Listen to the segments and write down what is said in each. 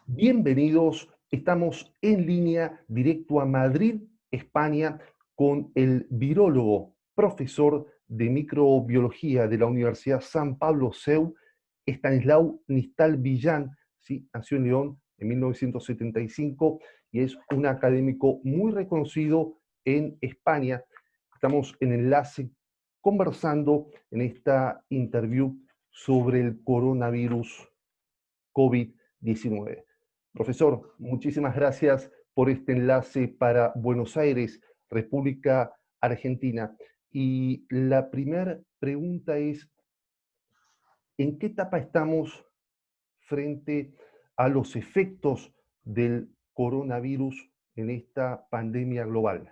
Bienvenidos, estamos en línea directo a Madrid, España, con el virólogo, profesor de microbiología de la Universidad San Pablo CEU, Estanislao Nistal Villán. ¿Sí? Nació en León en 1975 y es un académico muy reconocido en España. Estamos en enlace conversando en esta interview sobre el coronavirus COVID-19. Profesor, muchísimas gracias por este enlace para Buenos Aires, República Argentina. Y la primera pregunta es, ¿en qué etapa estamos frente a los efectos del coronavirus en esta pandemia global?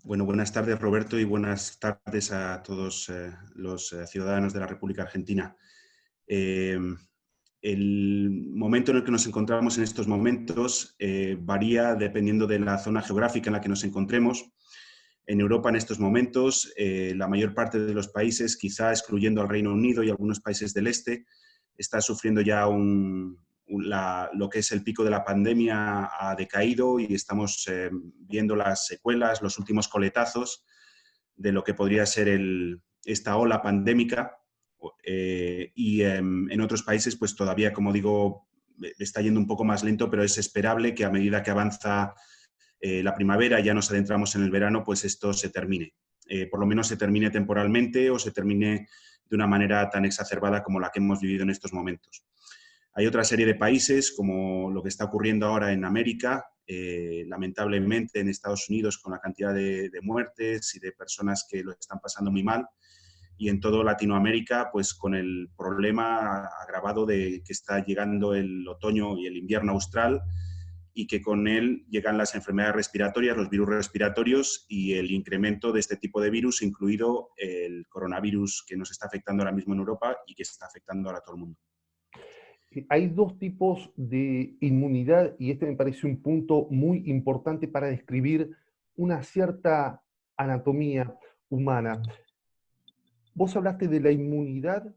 Bueno, buenas tardes, Roberto, y buenas tardes a todos los ciudadanos de la República Argentina. El momento en el que nos encontramos en estos momentos varía dependiendo de la zona geográfica en la que nos encontremos. En Europa, en estos momentos, la mayor parte de los países, quizá excluyendo al Reino Unido y algunos países del este, está sufriendo ya lo que es el pico de la pandemia ha decaído y estamos viendo las secuelas, los últimos coletazos de lo que podría ser esta ola pandémica. Y en otros países, pues todavía, como digo, está yendo un poco más lento, pero es esperable que a medida que avanza la primavera, ya nos adentramos en el verano, pues esto se termine. Por lo menos se termine temporalmente o se termine de una manera tan exacerbada como la que hemos vivido en estos momentos. Hay otra serie de países, como lo que está ocurriendo ahora en América, lamentablemente en Estados Unidos, con la cantidad de muertes y de personas que lo están pasando muy mal, y en toda Latinoamérica, pues con el problema agravado de que está llegando el otoño y el invierno austral, y que con él llegan las enfermedades respiratorias, los virus respiratorios y el incremento de este tipo de virus, incluido el coronavirus que nos está afectando ahora mismo en Europa y que está afectando ahora a todo el mundo. Hay dos tipos de inmunidad y este me parece un punto muy importante para describir una cierta anatomía humana. Vos hablaste de la inmunidad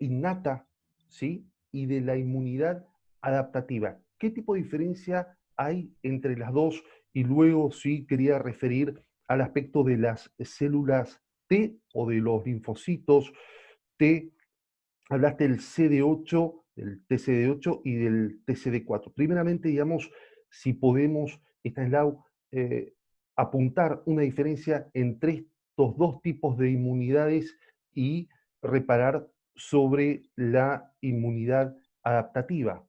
innata, ¿sí? Y de la inmunidad adaptativa. ¿Qué tipo de diferencia hay entre las dos? Y luego sí quería referir al aspecto de las células T o de los linfocitos T. Hablaste del CD8, del TCD8 y del TCD4. Primeramente, digamos, si podemos, Estanislao, apuntar una diferencia entre estos dos tipos de inmunidades y reparar sobre la inmunidad adaptativa.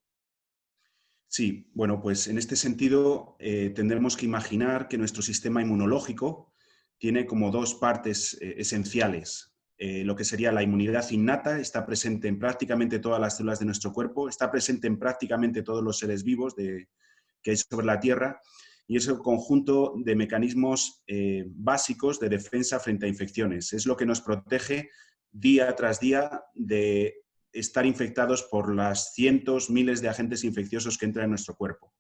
Sí, bueno, pues en este sentido tendremos que imaginar que nuestro sistema inmunológico tiene como dos partes esenciales. Lo que sería la inmunidad innata, está presente en prácticamente todas las células de nuestro cuerpo, está presente en prácticamente todos los seres vivos que hay sobre la Tierra, y es el conjunto de mecanismos básicos de defensa frente a infecciones. Es lo que nos protege día tras día de estar infectados por las cientos, miles de agentes infecciosos que entran en nuestro cuerpo.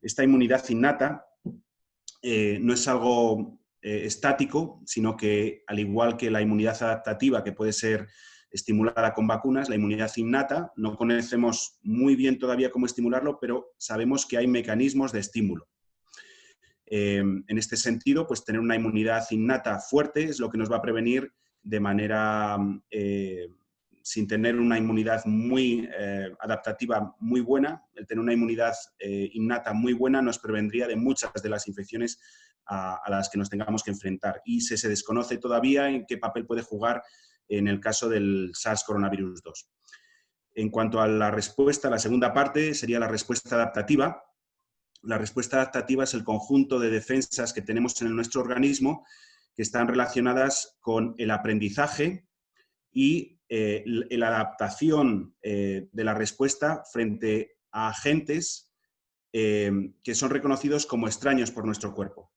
Esta inmunidad innata no es algo estático, sino que, al igual que la inmunidad adaptativa, que puede ser estimulada con vacunas, la inmunidad innata no conocemos muy bien todavía cómo estimularlo, pero sabemos que hay mecanismos de estímulo. En este sentido, pues tener una inmunidad innata fuerte es lo que nos va a prevenir de manera sin tener una inmunidad muy adaptativa muy buena. El tener una inmunidad innata muy buena nos prevendría de muchas de las infecciones a las que nos tengamos que enfrentar. Y se desconoce todavía en qué papel puede jugar en el caso del SARS-CoV-2. En cuanto a la respuesta, la segunda parte sería la respuesta adaptativa. La respuesta adaptativa es el conjunto de defensas que tenemos en nuestro organismo que están relacionadas con el aprendizaje y la adaptación de la respuesta frente a agentes que son reconocidos como extraños por nuestro cuerpo.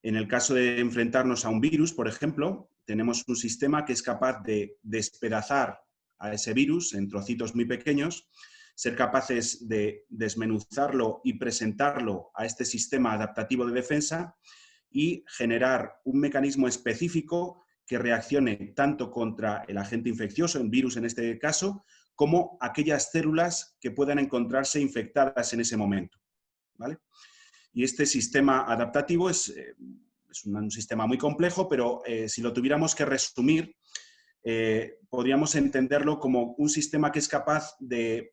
En el caso de enfrentarnos a un virus, por ejemplo, tenemos un sistema que es capaz de despedazar a ese virus en trocitos muy pequeños, ser capaces de desmenuzarlo y presentarlo a este sistema adaptativo de defensa y generar un mecanismo específico que reaccione tanto contra el agente infeccioso, el virus en este caso, como aquellas células que puedan encontrarse infectadas en ese momento, ¿vale? Y este sistema adaptativo es un sistema muy complejo, pero si lo tuviéramos que resumir, podríamos entenderlo como un sistema que es capaz de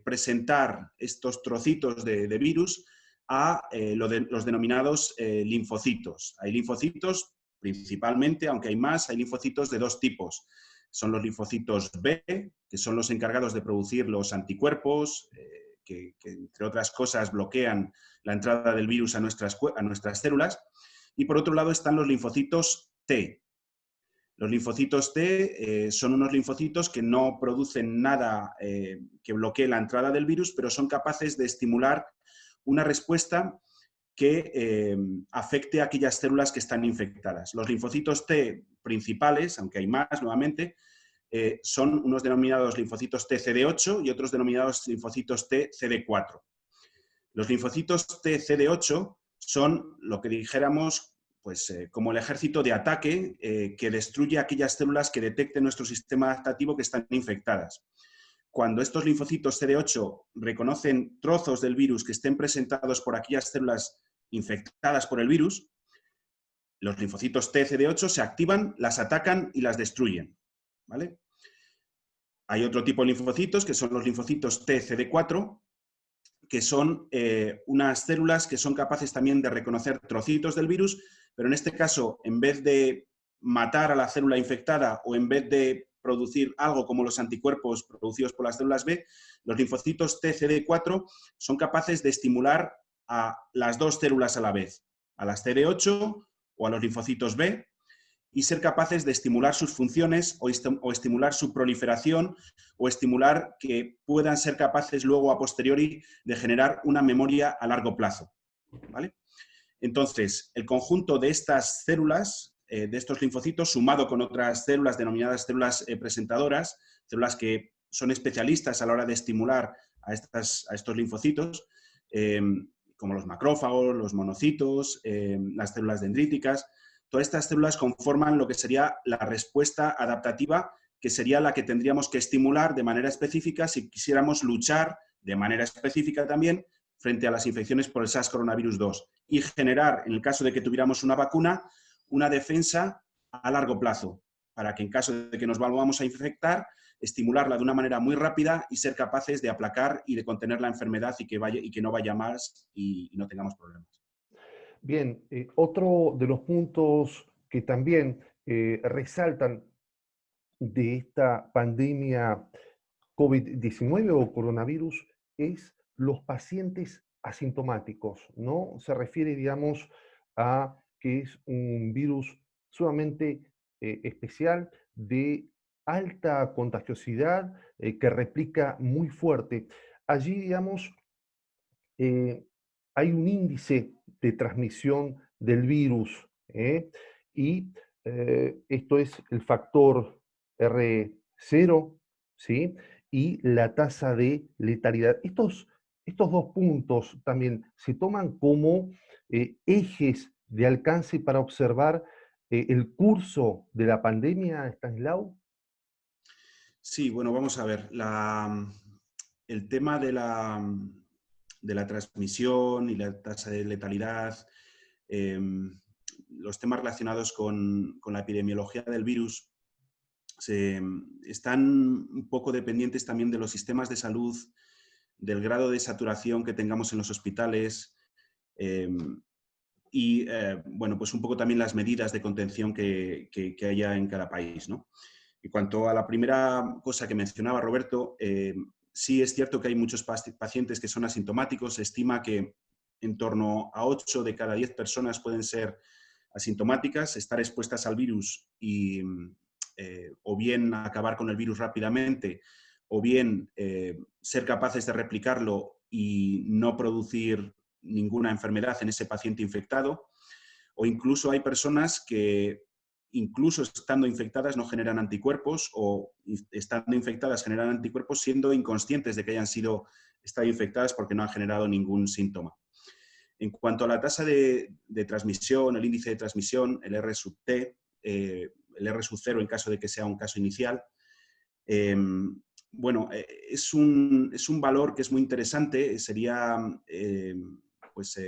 presentar estos trocitos de virus a los denominados linfocitos. Hay linfocitos principalmente, aunque hay más, hay linfocitos de dos tipos. Son los linfocitos B, que son los encargados de producir los anticuerpos, que entre otras cosas bloquean la entrada del virus a nuestras células. Y por otro lado están los linfocitos T. Los linfocitos T son unos linfocitos que no producen nada que bloquee la entrada del virus, pero son capaces de estimular una respuesta que afecte a aquellas células que están infectadas. Los linfocitos T principales, aunque hay más nuevamente, son unos denominados linfocitos T CD8 y otros denominados linfocitos T CD4. Los linfocitos T CD8 son lo que dijéramos pues, como el ejército de ataque que destruye aquellas células que detecte nuestro sistema adaptativo que están infectadas. Cuando estos linfocitos CD8 reconocen trozos del virus que estén presentados por aquellas células infectadas por el virus, los linfocitos T CD8 se activan, las atacan y las destruyen, ¿vale? Hay otro tipo de linfocitos, que son los linfocitos T CD4, que son unas células que son capaces también de reconocer trocitos del virus, pero en este caso, en vez de matar a la célula infectada o en vez de producir algo como los anticuerpos producidos por las células B, los linfocitos TCD4 son capaces de estimular a las dos células a la vez, a las CD8 o a los linfocitos B, y ser capaces de estimular sus funciones o estimular su proliferación o estimular que puedan ser capaces luego a posteriori de generar una memoria a largo plazo, ¿vale? Entonces, el conjunto de estas células, de estos linfocitos, sumado con otras células denominadas células presentadoras, células que son especialistas a la hora de estimular a estos linfocitos, como los macrófagos, los monocitos, las células dendríticas. Todas estas células conforman lo que sería la respuesta adaptativa, que sería la que tendríamos que estimular de manera específica si quisiéramos luchar de manera específica también frente a las infecciones por el SARS-CoV-2 y generar, en el caso de que tuviéramos una vacuna, una defensa a largo plazo, para que en caso de que nos volvamos a infectar, estimularla de una manera muy rápida y ser capaces de aplacar y de contener la enfermedad y que no vaya más y no tengamos problemas. Bien, otro de los puntos que también resaltan de esta pandemia COVID-19 o coronavirus es los pacientes asintomáticos, ¿no? Se refiere, digamos, a que es un virus sumamente especial, de alta contagiosidad, que replica muy fuerte. Allí, digamos, eh, hay un índice de transmisión del virus, ¿eh? Y esto es el factor R0, ¿sí? Y la tasa de letalidad. Estos dos puntos también se toman como ejes de alcance para observar el curso de la pandemia, Stanislao. Sí, bueno, vamos a ver. El tema de la transmisión y la tasa de letalidad, los temas relacionados con la epidemiología del virus están un poco dependientes también de los sistemas de salud, del grado de saturación que tengamos en los hospitales y, bueno, pues un poco también las medidas de contención que haya en cada país, ¿no? En cuanto a la primera cosa que mencionaba Roberto, sí es cierto que hay muchos pacientes que son asintomáticos. Se estima que en torno a 8 de cada 10 personas pueden ser asintomáticas, estar expuestas al virus y o bien acabar con el virus rápidamente o bien ser capaces de replicarlo y no producir ninguna enfermedad en ese paciente infectado. O incluso hay personas que incluso estando infectadas no generan anticuerpos o estando infectadas generan anticuerpos siendo inconscientes de que hayan estado infectadas porque no han generado ningún síntoma. En cuanto a la tasa de transmisión, el índice de transmisión, el R sub T, el R sub 0 en caso de que sea un caso inicial, Bueno, es un valor que es muy interesante, sería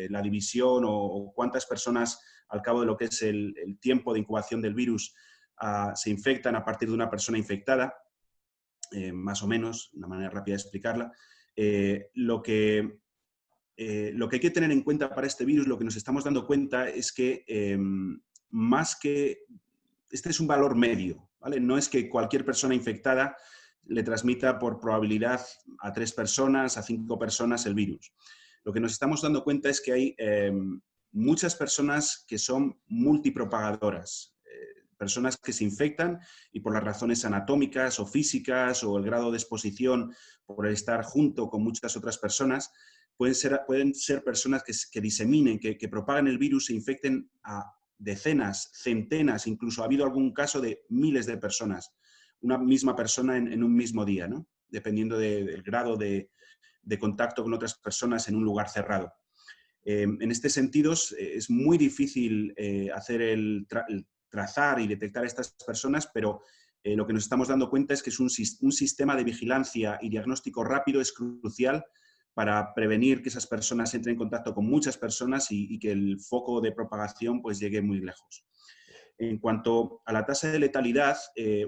la división o cuántas personas al cabo de lo que es el tiempo de incubación del virus se infectan a partir de una persona infectada, más o menos, una manera rápida de explicarla. Lo que hay que tener en cuenta para este virus, lo que nos estamos dando cuenta es que más que este es un valor medio, ¿vale? No es que cualquier persona infectada le transmita por probabilidad a 3 personas, a 5 personas el virus. Lo que nos estamos dando cuenta es que hay muchas personas que son multipropagadoras, personas que se infectan y por las razones anatómicas o físicas o el grado de exposición por estar junto con muchas otras personas, pueden ser personas que diseminen, que propagan el virus e infecten a decenas, centenas, incluso ha habido algún caso de miles de personas, una misma persona en un mismo día, ¿no? Dependiendo del grado de contacto con otras personas en un lugar cerrado. En este sentido, es muy difícil hacer el trazar y detectar a estas personas, pero lo que nos estamos dando cuenta es que es un sistema de vigilancia y diagnóstico rápido es crucial para prevenir que esas personas entren en contacto con muchas personas y que el foco de propagación pues, llegue muy lejos. En cuanto a la tasa de letalidad,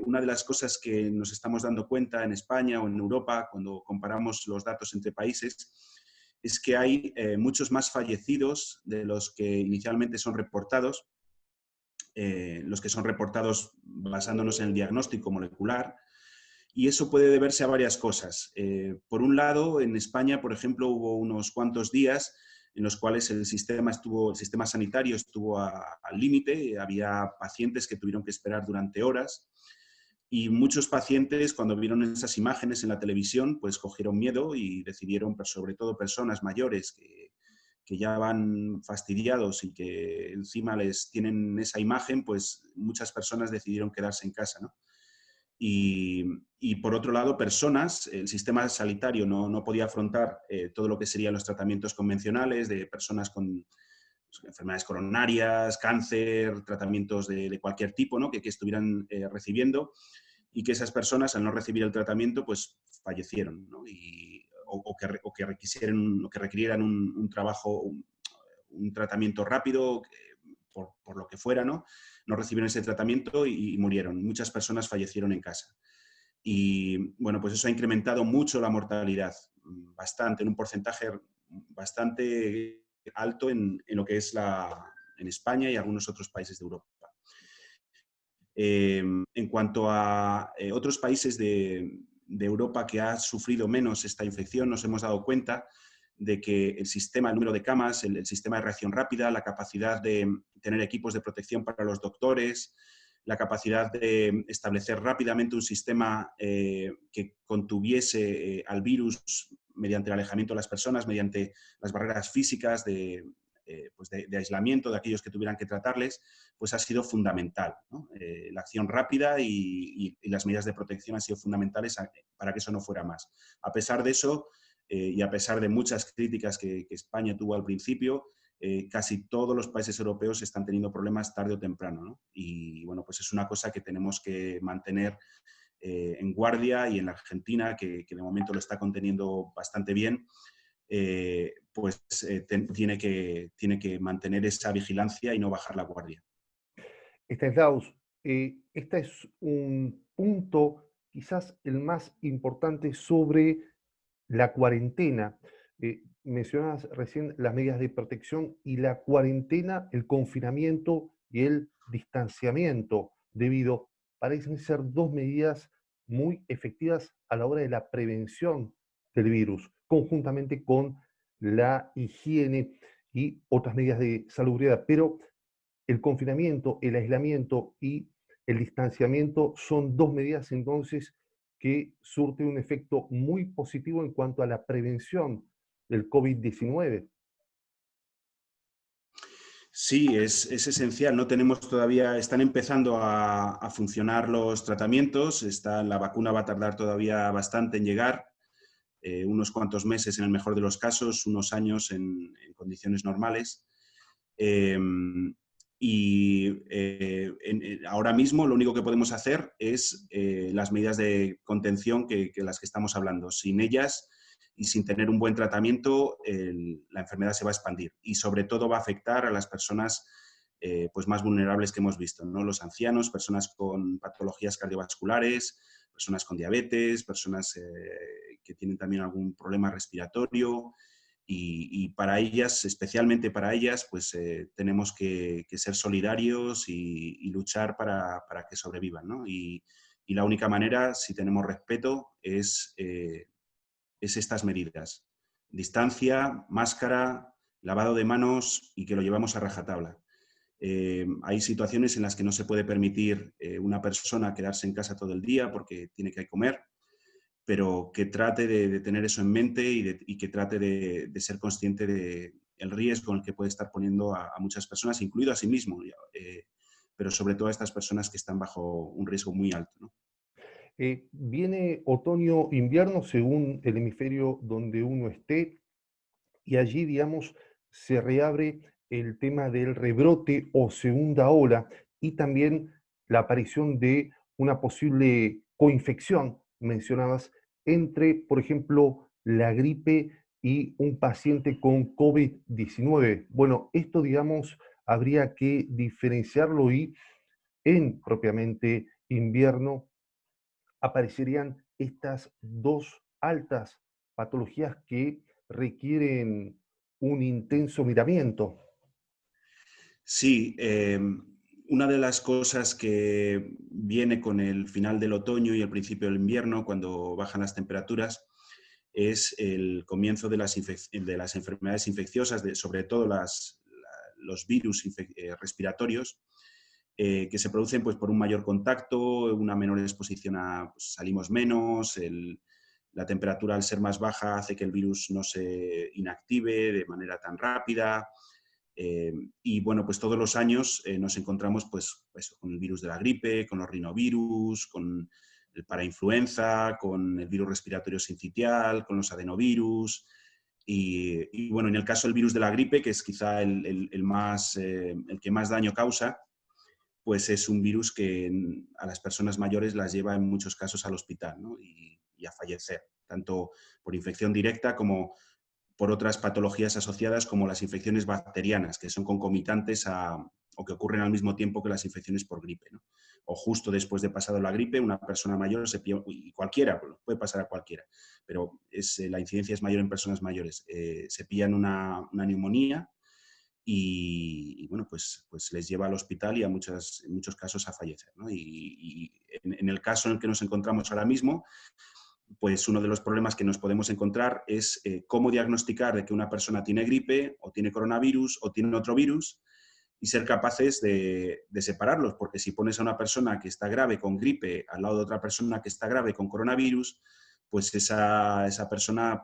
una de las cosas que nos estamos dando cuenta en España o en Europa cuando comparamos los datos entre países es que hay muchos más fallecidos de los que inicialmente son reportados, los que son reportados basándonos en el diagnóstico molecular, y eso puede deberse a varias cosas. Por un lado, en España, por ejemplo, hubo unos cuantos días en los cuales el sistema sanitario estuvo al límite, había pacientes que tuvieron que esperar durante horas y muchos pacientes cuando vieron esas imágenes en la televisión pues cogieron miedo y decidieron, sobre todo personas mayores que ya van fastidiados y que encima les tienen esa imagen, pues muchas personas decidieron quedarse en casa, ¿no? Y por otro lado, el sistema sanitario no podía afrontar todo lo que serían los tratamientos convencionales de personas con enfermedades coronarias, cáncer, tratamientos de cualquier tipo, ¿no? que estuvieran recibiendo y que esas personas, al no recibir el tratamiento, pues fallecieron, ¿no? O que requirieran un trabajo, un tratamiento rápido, por lo que fuera, ¿no? No recibieron ese tratamiento y murieron. Muchas personas fallecieron en casa. Y bueno, pues eso ha incrementado mucho la mortalidad, bastante, en un porcentaje bastante alto en lo que es en España y algunos otros países de Europa. En cuanto a otros países de Europa que ha sufrido menos esta infección, nos hemos dado cuenta de que el número de camas, el sistema de reacción rápida, la capacidad de tener equipos de protección para los doctores, la capacidad de establecer rápidamente un sistema que contuviese al virus mediante el alejamiento de las personas, mediante las barreras físicas de aislamiento de aquellos que tuvieran que tratarles, pues ha sido fundamental, ¿no? La acción rápida y las medidas de protección han sido fundamentales para que eso no fuera más. A pesar de eso, y a pesar de muchas críticas que España tuvo al principio, casi todos los países europeos están teniendo problemas tarde o temprano, ¿no? Y bueno, pues es una cosa que tenemos que mantener en guardia, y en la Argentina, que de momento lo está conteniendo bastante bien, tiene que mantener esa vigilancia y no bajar la guardia. Stanislaus, este es un punto quizás el más importante sobre la cuarentena. Mencionabas recién las medidas de protección y la cuarentena, el confinamiento y el distanciamiento, parecen ser dos medidas muy efectivas a la hora de la prevención del virus, conjuntamente con la higiene y otras medidas de salubridad. Pero el confinamiento, el aislamiento y el distanciamiento son dos medidas entonces que surten un efecto muy positivo en cuanto a la prevención del COVID-19. Sí, es esencial. No tenemos todavía, están empezando a funcionar los tratamientos. La vacuna va a tardar todavía bastante en llegar, unos cuantos meses en el mejor de los casos, unos años en condiciones normales. Y ahora mismo lo único que podemos hacer es las medidas de contención que las que estamos hablando. Sin ellas y sin tener un buen tratamiento, la enfermedad se va a expandir y sobre todo va a afectar a las personas pues más vulnerables que hemos visto, ¿no? Los ancianos, personas con patologías cardiovasculares, personas con diabetes, personas que tienen también algún problema respiratorio, y para ellas, especialmente para ellas, pues tenemos que ser solidarios y luchar para que sobrevivan, ¿no? Y la única manera, si tenemos respeto, es estas medidas. Distancia, máscara, lavado de manos y que lo llevamos a rajatabla. Hay situaciones en las que no se puede permitir una persona quedarse en casa todo el día porque tiene que comer, pero que trate de tener eso en mente y que trate de ser consciente del riesgo en el que puede estar poniendo a muchas personas, incluido a sí mismo, pero sobre todo a estas personas que están bajo un riesgo muy alto, ¿no? Viene otoño-invierno según el hemisferio donde uno esté, y allí, digamos, se reabre el tema del rebrote o segunda ola y también la aparición de una posible coinfección, mencionabas, entre, por ejemplo, la gripe y un paciente con COVID-19. Bueno, esto, digamos, habría que diferenciarlo y en propiamente invierno aparecerían estas dos altas patologías que requieren un intenso miramiento. Sí, una de las cosas que viene con el final del otoño y el principio del invierno, cuando bajan las temperaturas, es el comienzo de de las enfermedades infecciosas, sobre todo los virus respiratorios, que se producen pues, por un mayor contacto, una menor exposición a, pues, salimos menos, la temperatura al ser más baja hace que el virus no se inactive de manera tan rápida. Eh, y bueno, pues todos los años nos encontramos pues, eso, con el virus de la gripe, con los rinovirus, con el parainfluenza, con el virus respiratorio sincitial, con los adenovirus. Y bueno, en el caso del virus de la gripe, que es quizá el que más daño causa, pues es un virus que a las personas mayores las lleva en muchos casos al hospital, ¿no? Y a fallecer, tanto por infección directa como por otras patologías asociadas como las infecciones bacterianas, que son concomitantes o que ocurren al mismo tiempo que las infecciones por gripe, ¿no? O justo después de pasado la gripe, una persona mayor y cualquiera, puede pasar a cualquiera, pero la incidencia es mayor en personas mayores. Se pillan una neumonía y bueno, pues les lleva al hospital y en muchos casos a fallecer, ¿no? Y en el caso en el que nos encontramos ahora mismo, pues uno de los problemas que nos podemos encontrar es cómo diagnosticar de que una persona tiene gripe o tiene coronavirus o tiene otro virus y ser capaces de separarlos, porque si pones a una persona que está grave con gripe al lado de otra persona que está grave con coronavirus, pues esa persona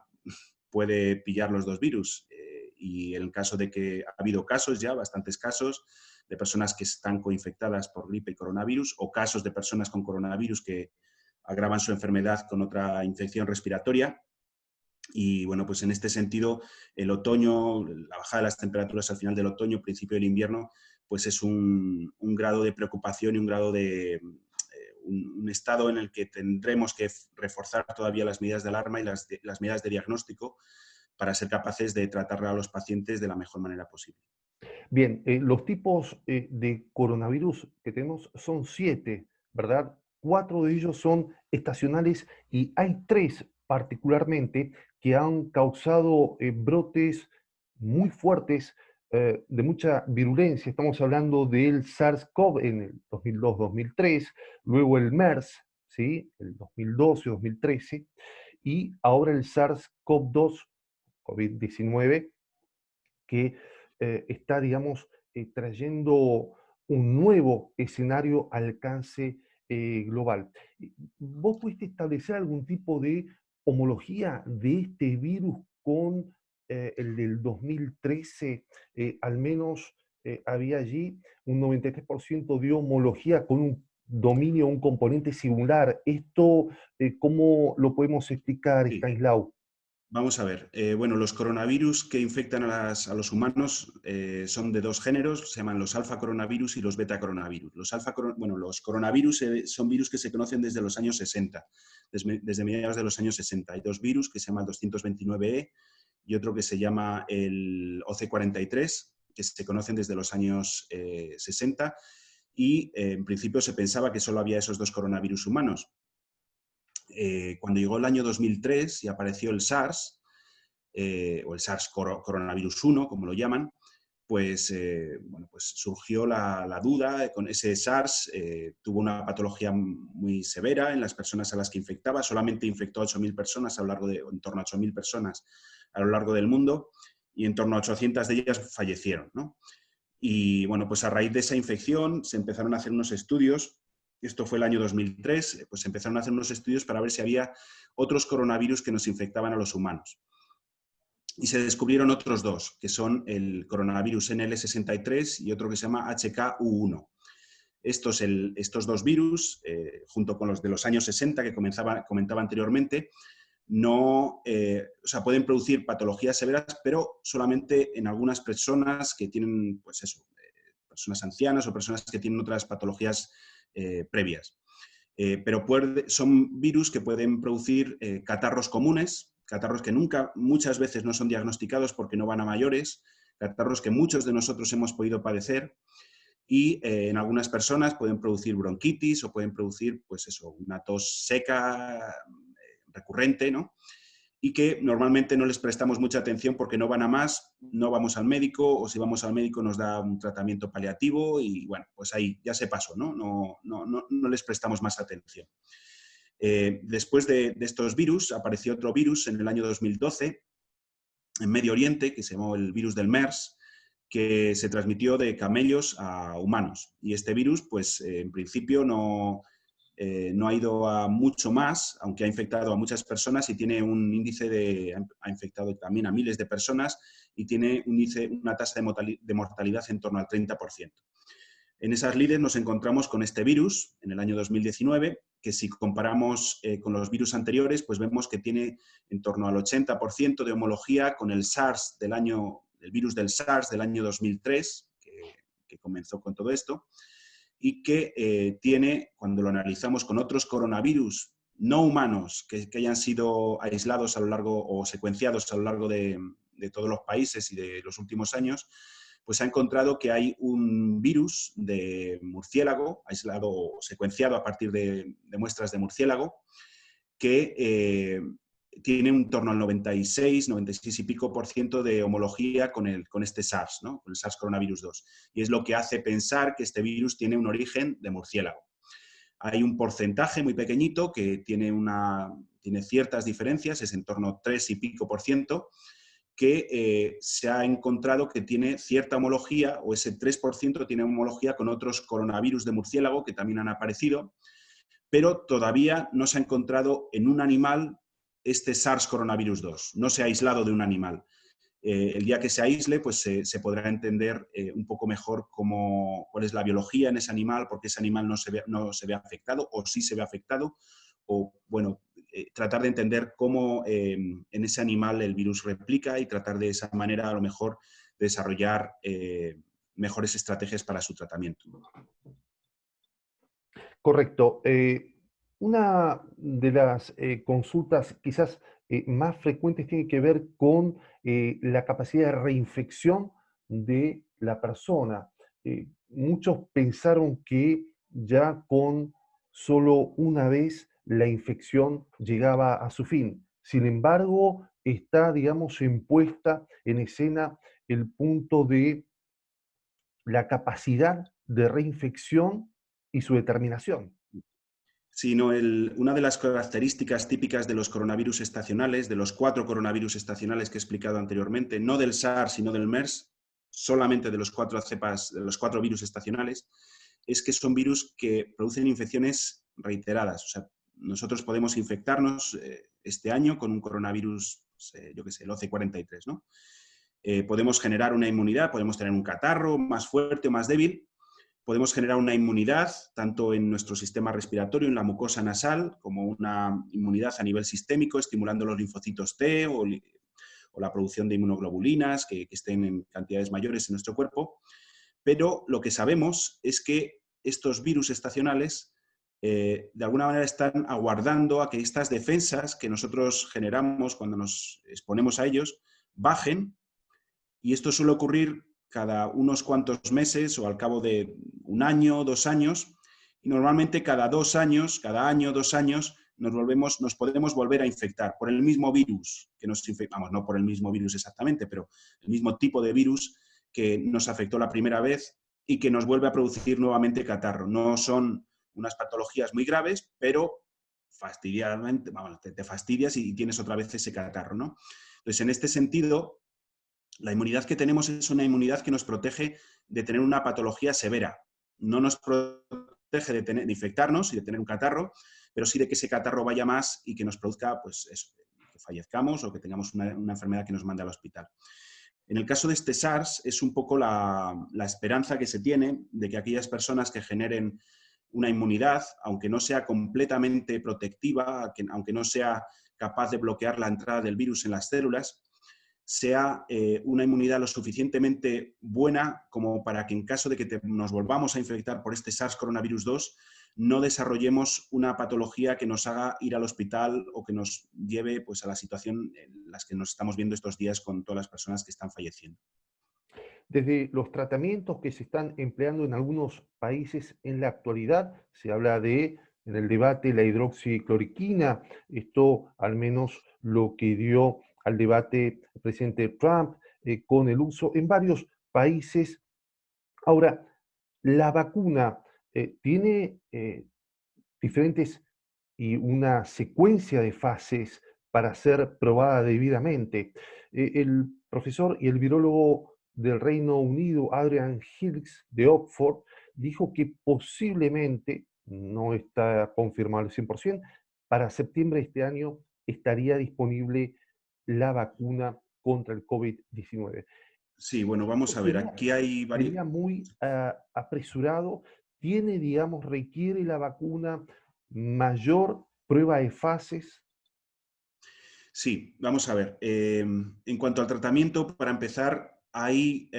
puede pillar los dos virus. Y en el caso de que ha habido casos ya, bastantes casos, de personas que están coinfectadas por gripe y coronavirus, o casos de personas con coronavirus que agravan su enfermedad con otra infección respiratoria. Y bueno, pues en este sentido, el otoño, la bajada de las temperaturas al final del otoño, principio del invierno, pues es un grado de preocupación y un grado un estado en el que tendremos que reforzar todavía las medidas de alarma y las medidas de diagnóstico para ser capaces de tratar a los pacientes de la mejor manera posible. Bien, los tipos de coronavirus que tenemos son 7, ¿verdad? 4 de ellos son estacionales y hay 3 particularmente que han causado brotes muy fuertes de mucha virulencia. Estamos hablando del SARS-CoV en el 2002-2003, luego el MERS, ¿sí? El 2012-2013, y ahora el SARS-CoV-2, COVID-19, que está, digamos, trayendo un nuevo escenario al alcance global. ¿Vos pudiste establecer algún tipo de homología de este virus con el del 2013? Al menos había allí un 93% de homología con un dominio, un componente singular. ¿Esto cómo lo podemos explicar, Sí. Stanislao? Vamos a ver. Bueno, los coronavirus que infectan a los humanos son de dos géneros, se llaman los alfa coronavirus y los beta coronavirus. Los coronavirus son virus que se conocen desde los años 60, desde mediados de los años 60. Hay dos virus que se llaman 229E y otro que se llama el OC43, que se conocen desde los años 60 y en principio se pensaba que solo había esos dos coronavirus humanos. Cuando llegó el año 2003 y apareció el SARS, o el SARS coronavirus 1, como lo llaman, pues, pues surgió la duda con ese SARS. Tuvo una patología muy severa en las personas a las que infectaba. Solamente infectó a 8.000 personas en torno a 8.000 personas a lo largo del mundo y en torno a 800 de ellas fallecieron, ¿no? Y bueno, pues a raíz de esa infección se empezaron a hacer unos estudios. Esto fue el año 2003, pues empezaron a hacer unos estudios para ver si había otros coronavirus que nos infectaban a los humanos. Y se descubrieron otros dos, que son el coronavirus NL63 y otro que se llama HKU1. Estos dos virus, junto con los de los años 60 que comentaba anteriormente, pueden producir patologías severas, pero solamente en algunas personas que tienen, pues eso, personas ancianas o personas que tienen otras patologías previas. Pero son virus que pueden producir catarros comunes, catarros que muchas veces no son diagnosticados porque no van a mayores, catarros que muchos de nosotros hemos podido padecer y en algunas personas pueden producir bronquitis o pueden producir, pues eso, una tos seca recurrente, ¿no? Y que normalmente no les prestamos mucha atención porque no van a más, no vamos al médico, o si vamos al médico nos da un tratamiento paliativo y bueno, pues ahí ya se pasó, ¿no? No les prestamos más atención. Después de estos virus apareció otro virus en el año 2012 en Medio Oriente que se llamó el virus del MERS, que se transmitió de camellos a humanos. Y este virus, pues en principio no ha ido a mucho más, aunque ha infectado a muchas personas y tiene un índice ha infectado también a miles de personas y tiene una tasa de mortalidad en torno al 30%. En esas lides nos encontramos con este virus en el año 2019, que si comparamos con los virus anteriores, pues vemos que tiene en torno al 80% de homología con el SARS el virus del SARS del año 2003, que comenzó con todo esto, y que tiene, cuando lo analizamos con otros coronavirus no humanos que hayan sido aislados a lo largo o secuenciados a lo largo de todos los países y de los últimos años, pues ha encontrado que hay un virus de murciélago, aislado o secuenciado a partir de muestras de murciélago, que tiene en torno al 96 y pico por ciento de homología con este SARS, ¿no? Con el SARS coronavirus 2. Y es lo que hace pensar que este virus tiene un origen de murciélago. Hay un porcentaje muy pequeñito que tiene ciertas diferencias, es en torno a 3 y pico por ciento, que se ha encontrado que tiene cierta homología, o ese 3% tiene homología con otros coronavirus de murciélago que también han aparecido, pero todavía no se ha encontrado en un animal este SARS coronavirus 2, no se ha aislado de un animal. El día que se aísle, pues se podrá entender un poco mejor cuál es la biología en ese animal, por qué ese animal no se ve afectado, o sí se ve afectado, o bueno, tratar de entender cómo en ese animal el virus replica y tratar de esa manera a lo mejor desarrollar mejores estrategias para su tratamiento. Correcto. Una de las consultas quizás más frecuentes tiene que ver con la capacidad de reinfección de la persona. Muchos pensaron que ya con solo una vez la infección llegaba a su fin. Sin embargo, está, digamos, impuesta en escena el punto de la capacidad de reinfección y su determinación. Sino una de las características típicas de los coronavirus estacionales, de los 4 coronavirus estacionales que he explicado anteriormente, no del SARS, sino del MERS, solamente de los 4 cepas, de los 4 virus estacionales, es que son virus que producen infecciones reiteradas. O sea, nosotros podemos infectarnos este año con un coronavirus, yo qué sé, el OC43, ¿no? Podemos generar una inmunidad, podemos tener un catarro más fuerte o más débil, podemos generar una inmunidad tanto en nuestro sistema respiratorio, en la mucosa nasal, como una inmunidad a nivel sistémico, estimulando los linfocitos T o la producción de inmunoglobulinas que estén en cantidades mayores en nuestro cuerpo. Pero lo que sabemos es que estos virus estacionales de alguna manera están aguardando a que estas defensas que nosotros generamos cuando nos exponemos a ellos bajen, y esto suele ocurrir cada unos cuantos meses o al cabo de un año, 2 años, y normalmente cada 2 años, cada año, 2 años, nos podemos volver a infectar por el mismo virus que nos infectamos, no por el mismo virus exactamente, pero el mismo tipo de virus que nos afectó la primera vez y que nos vuelve a producir nuevamente catarro. No son unas patologías muy graves, pero fastidiadamente, te fastidias y tienes otra vez ese catarro, ¿no? Entonces, en este sentido, la inmunidad que tenemos es una inmunidad que nos protege de tener una patología severa. No nos protege de infectarnos y de tener un catarro, pero sí de que ese catarro vaya más y que nos produzca, pues eso, que fallezcamos o que tengamos una enfermedad que nos mande al hospital. En el caso de este SARS, es un poco la esperanza que se tiene de que aquellas personas que generen una inmunidad, aunque no sea completamente protectiva, aunque no sea capaz de bloquear la entrada del virus en las células, sea una inmunidad lo suficientemente buena como para que en caso de que nos volvamos a infectar por este SARS coronavirus 2, no desarrollemos una patología que nos haga ir al hospital o que nos lleve, pues, a la situación en la que nos estamos viendo estos días con todas las personas que están falleciendo. Desde los tratamientos que se están empleando en algunos países en la actualidad, se habla de, en el debate, la hidroxicloroquina, esto al menos lo que dio al debate el presidente Trump, con el uso en varios países. Ahora, la vacuna tiene diferentes y una secuencia de fases para ser probada debidamente. El profesor y el virólogo del Reino Unido, Adrian Hicks, de Oxford, dijo que posiblemente, no está confirmado al 100%, para septiembre de este año estaría disponible la vacuna contra el COVID-19. Sí, bueno, vamos a ver, Sería, aquí hay varios... sería muy apresurado. Tiene, digamos, requiere la vacuna mayor prueba de fases. Sí, vamos a ver. En cuanto al tratamiento, para empezar, ahí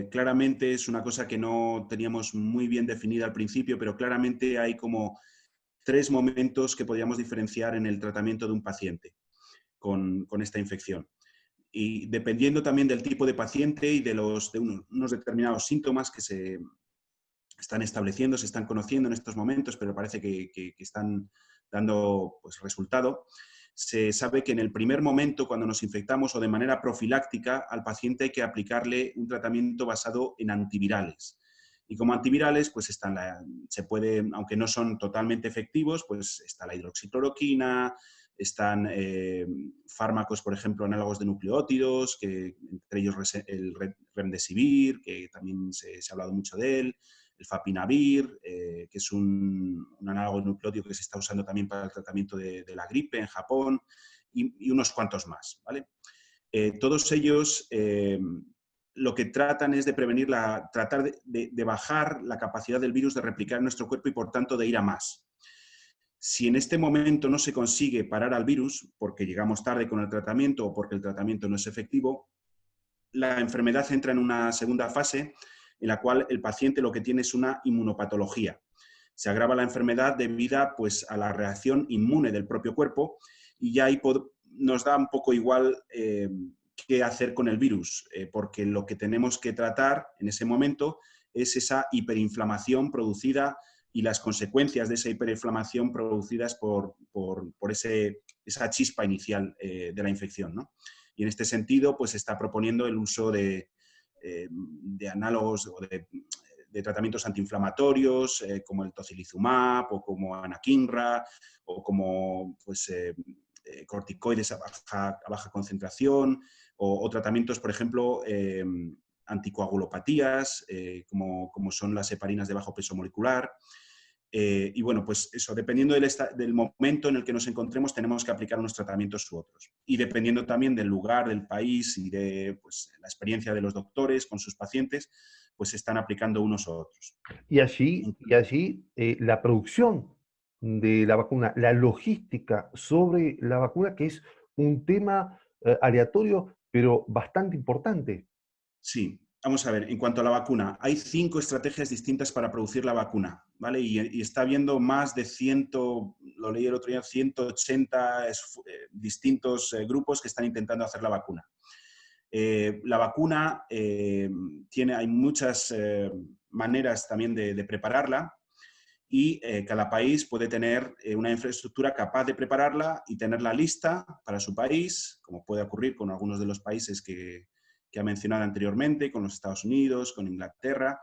claramente es una cosa que no teníamos muy bien definida al principio, pero claramente hay como 3 momentos que podríamos diferenciar en el tratamiento de un paciente con esta infección. Y dependiendo también del tipo de paciente y de unos determinados síntomas que se están estableciendo, se están conociendo en estos momentos, pero parece que están dando, pues, resultado. Se sabe que en el primer momento, cuando nos infectamos o de manera profiláctica, al paciente hay que aplicarle un tratamiento basado en antivirales. Y como antivirales, pues se puede, aunque no son totalmente efectivos, pues está la hidroxicloroquina, están fármacos, por ejemplo, análogos de nucleótidos, que entre ellos el remdesivir, que también se ha hablado mucho de él, el fapinavir, que es un análogo nucleótido que se está usando también para el tratamiento de la gripe en Japón, y unos cuantos más, ¿vale? Todos ellos lo que tratan es de prevenir, tratar de bajar la capacidad del virus de replicar en nuestro cuerpo y, por tanto, de ir a más. Si en este momento no se consigue parar al virus, porque llegamos tarde con el tratamiento o porque el tratamiento no es efectivo, la enfermedad entra en una segunda fase en la cual el paciente lo que tiene es una inmunopatología. Se agrava la enfermedad debido, pues, a la reacción inmune del propio cuerpo, y ya ahí nos da un poco igual qué hacer con el virus, porque lo que tenemos que tratar en ese momento es esa hiperinflamación producida y las consecuencias de esa hiperinflamación producidas por esa chispa inicial de la infección, ¿no? Y en este sentido, pues, se está proponiendo el uso de análogos o de tratamientos antiinflamatorios, como el tocilizumab o como anakinra o como, pues, corticoides a baja concentración, o tratamientos, por ejemplo, anticoagulopatías, como son las heparinas de bajo peso molecular. Y bueno, pues eso, dependiendo del momento en el que nos encontremos, tenemos que aplicar unos tratamientos u otros. Y dependiendo también del lugar, del país y de, pues, la experiencia de los doctores con sus pacientes, pues se están aplicando unos a otros. Y allí la producción de la vacuna, la logística sobre la vacuna, que es un tema aleatorio, pero bastante importante. Sí, vamos a ver, en cuanto a la vacuna, hay 5 estrategias distintas para producir la vacuna, ¿vale? Y está habiendo más de 100, lo leí el otro día, 180 distintos grupos que están intentando hacer la vacuna. La vacuna hay muchas maneras también de prepararla y cada país puede tener una infraestructura capaz de prepararla y tenerla lista para su país, como puede ocurrir con algunos de los países que ha mencionado anteriormente, con los Estados Unidos, con Inglaterra,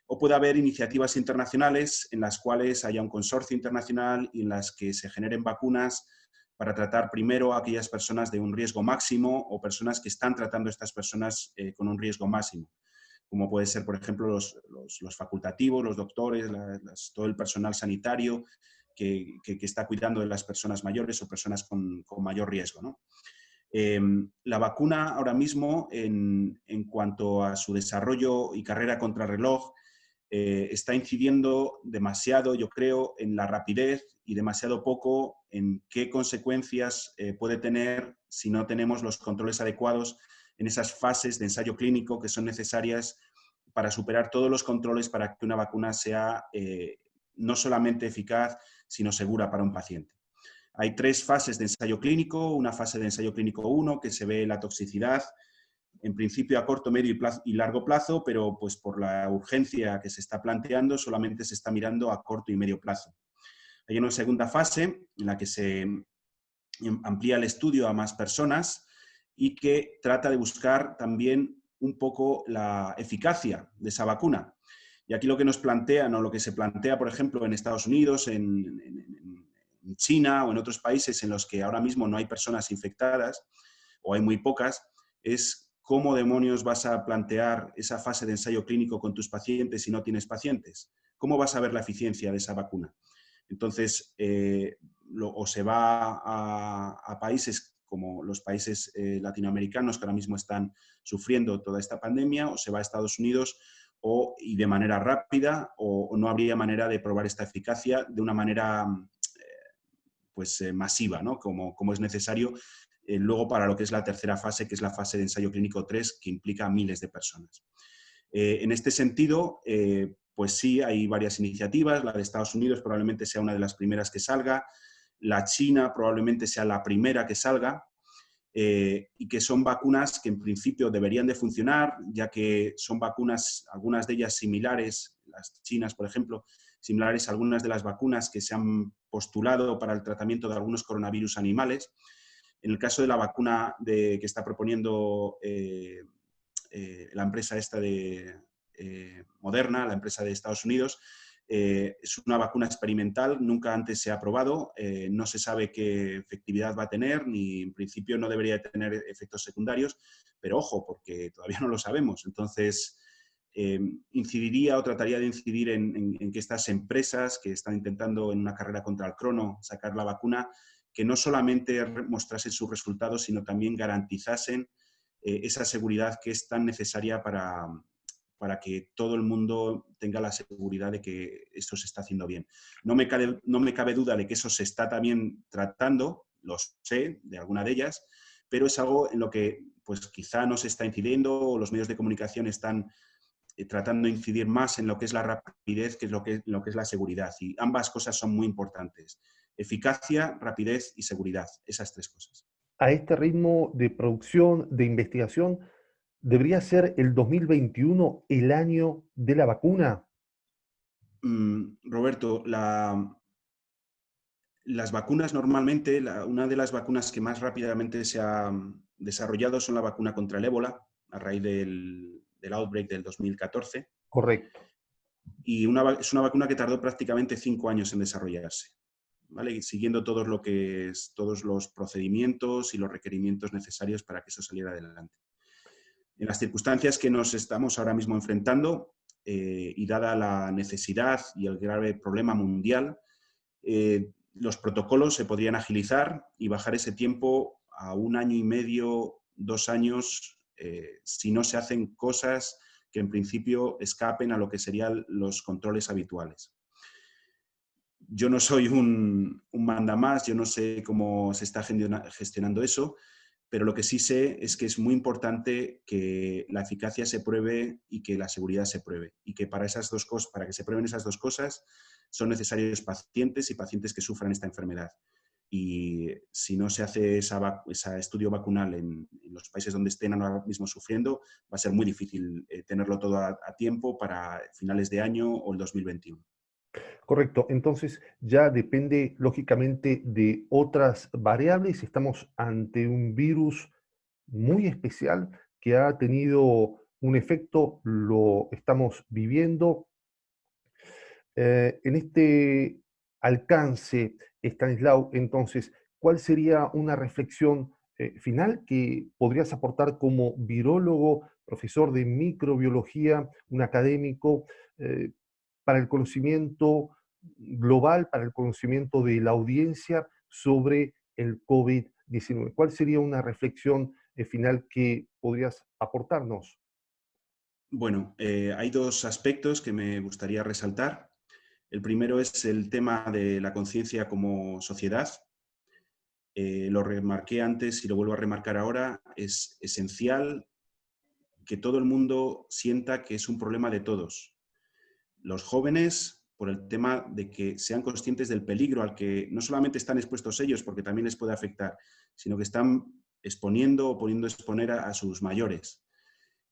o puede haber iniciativas internacionales en las cuales haya un consorcio internacional y en las que se generen vacunas para tratar primero a aquellas personas de un riesgo máximo o personas que están tratando a estas personas con un riesgo máximo, como puede ser, por ejemplo, los facultativos, los doctores, todo el personal sanitario que está cuidando de las personas mayores o personas con mayor riesgo, ¿no? La vacuna ahora mismo, en cuanto a su desarrollo y carrera contrarreloj, está incidiendo demasiado, yo creo, en la rapidez y demasiado poco en qué consecuencias puede tener si no tenemos los controles adecuados en esas fases de ensayo clínico que son necesarias para superar todos los controles para que una vacuna sea no solamente eficaz, sino segura para un paciente. Hay 3 fases de ensayo clínico, una fase de ensayo clínico 1 que se ve la toxicidad, en principio a corto, medio y largo plazo, pero pues por la urgencia que se está planteando solamente se está mirando a corto y medio plazo. Hay una segunda fase en la que se amplía el estudio a más personas y que trata de buscar también un poco la eficacia de esa vacuna. Y aquí lo que nos plantean o lo que se plantea, por ejemplo, en Estados Unidos, en China o en otros países en los que ahora mismo no hay personas infectadas o hay muy pocas, es cómo demonios vas a plantear esa fase de ensayo clínico con tus pacientes si no tienes pacientes. ¿Cómo vas a ver la eficiencia de esa vacuna? Entonces, o se va a países como los países latinoamericanos que ahora mismo están sufriendo toda esta pandemia, o se va a Estados Unidos y de manera rápida, o no habría manera de probar esta eficacia de una manera masiva, ¿no? Como es necesario luego para lo que es la tercera fase, que es la fase de ensayo clínico 3, que implica a miles de personas. En este sentido, pues sí, hay varias iniciativas. La de Estados Unidos probablemente sea una de las primeras que salga. La China probablemente sea la primera que salga. Y que son vacunas que en principio deberían de funcionar, ya que son vacunas, algunas de ellas similares, las chinas, por ejemplo, similares a algunas de las vacunas que se han postulado para el tratamiento de algunos coronavirus animales. En el caso de la vacuna que está proponiendo la empresa esta de Moderna, la empresa de Estados Unidos, es una vacuna experimental, nunca antes se ha probado, no se sabe qué efectividad va a tener, ni en principio no debería tener efectos secundarios, pero ojo, porque todavía no lo sabemos. Entonces, incidiría o trataría de incidir en que estas empresas que están intentando en una carrera contra el crono sacar la vacuna, que no solamente mostrasen sus resultados, sino también garantizasen esa seguridad que es tan necesaria para que todo el mundo tenga la seguridad de que esto se está haciendo bien. No me cabe duda de que eso se está también tratando, lo sé, de alguna de ellas, pero es algo en lo que pues quizá no se está incidiendo o los medios de comunicación están tratando de incidir más en lo que es la rapidez que lo que es la seguridad. Y ambas cosas son muy importantes. Eficacia, rapidez y seguridad. Esas 3 cosas. A este ritmo de producción, de investigación, ¿debería ser el 2021 el año de la vacuna? Roberto, las vacunas normalmente, una de las vacunas que más rápidamente se ha desarrollado son la vacuna contra el ébola, a raíz del outbreak del 2014. Correcto. Y es una vacuna que tardó prácticamente 5 años en desarrollarse, ¿vale? Y siguiendo todos los procedimientos y los requerimientos necesarios para que eso saliera adelante. En las circunstancias que nos estamos ahora mismo enfrentando, y dada la necesidad y el grave problema mundial, los protocolos se podrían agilizar y bajar ese tiempo a 1 año y medio, 2 años, si no se hacen cosas que en principio escapen a lo que serían los controles habituales. Yo no soy un mandamás, yo no sé cómo se está gestionando eso, pero lo que sí sé es que es muy importante que la eficacia se pruebe y que la seguridad se pruebe. Y que para esas dos cosas, para que se prueben esas dos cosas, son necesarios pacientes y pacientes que sufran esta enfermedad. Y si no se hace ese estudio vacunal en los países donde estén ahora mismo sufriendo, va a ser muy difícil tenerlo todo a tiempo para finales de año o el 2021. Correcto. Entonces ya depende lógicamente de otras variables. Estamos ante un virus muy especial que ha tenido un efecto, lo estamos viviendo. En este alcance, Stanislao, entonces, ¿cuál sería una reflexión final que podrías aportar como virólogo, profesor de microbiología, un académico, eh, para el conocimiento global, para el conocimiento de la audiencia sobre el COVID-19? ¿Cuál sería una reflexión final que podrías aportarnos? Bueno, hay dos aspectos que me gustaría resaltar. El primero es el tema de la conciencia como sociedad. Lo remarqué antes y lo vuelvo a remarcar ahora. Es esencial que todo el mundo sienta que es un problema de todos. Los jóvenes, por el tema de que sean conscientes del peligro al que no solamente están expuestos ellos, porque también les puede afectar, sino que están exponiendo o poniendo a exponer a sus mayores.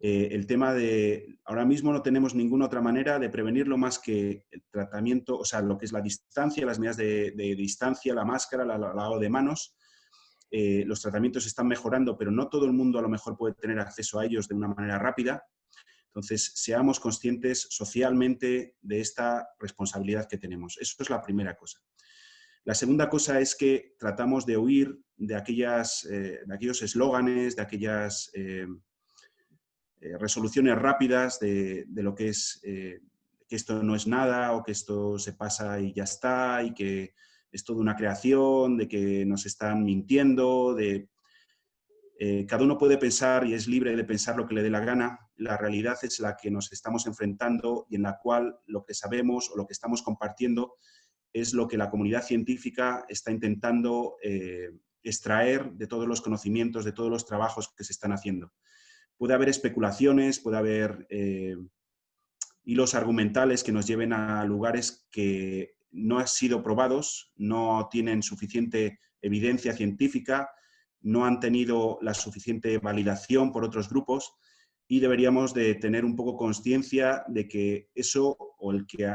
El tema de, ahora mismo no tenemos ninguna otra manera de prevenirlo más que el tratamiento, o sea, lo que es la distancia, las medidas de distancia, la máscara, el lavado de manos. Los tratamientos están mejorando, pero no todo el mundo a lo mejor puede tener acceso a ellos de una manera rápida. Entonces, seamos conscientes socialmente de esta responsabilidad que tenemos. Eso es la primera cosa. La segunda cosa es que tratamos de huir de aquellos eslóganes, de aquellas resoluciones rápidas de lo que es que esto no es nada o que esto se pasa y ya está y que es toda una creación, de que nos están mintiendo, cada uno puede pensar y es libre de pensar lo que le dé la gana. La realidad es la que nos estamos enfrentando y en la cual lo que sabemos o lo que estamos compartiendo es lo que la comunidad científica está intentando extraer de todos los conocimientos, de todos los trabajos que se están haciendo. Puede haber especulaciones, puede haber hilos argumentales que nos lleven a lugares que no han sido probados, no tienen suficiente evidencia científica, no han tenido la suficiente validación por otros grupos y deberíamos de tener un poco conciencia de que eso o el que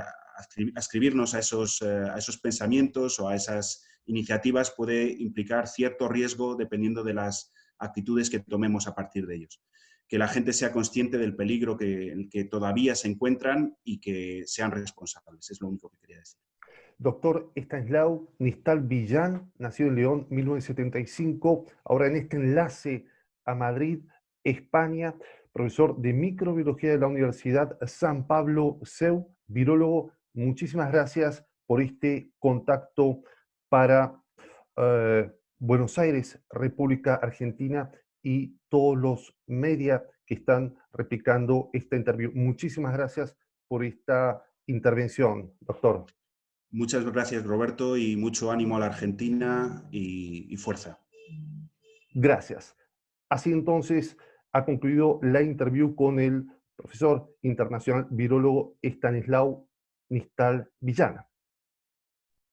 ascribirnos a esos pensamientos o a esas iniciativas puede implicar cierto riesgo dependiendo de las actitudes que tomemos a partir de ellos. Que la gente sea consciente del peligro en el que todavía se encuentran y que sean responsables. Es lo único que quería decir. Doctor Stanislao Nistal Villán, nacido en León 1975, ahora en este enlace a Madrid, España, profesor de microbiología de la Universidad San Pablo CEU, virólogo. Muchísimas gracias por este contacto para Buenos Aires, República Argentina y todos los medios que están replicando esta interview. Muchísimas gracias por esta intervención, doctor. Muchas gracias, Roberto, y mucho ánimo a la Argentina y fuerza. Gracias. Así entonces ha concluido la interview con el profesor internacional virólogo Stanislao Nistal Villana.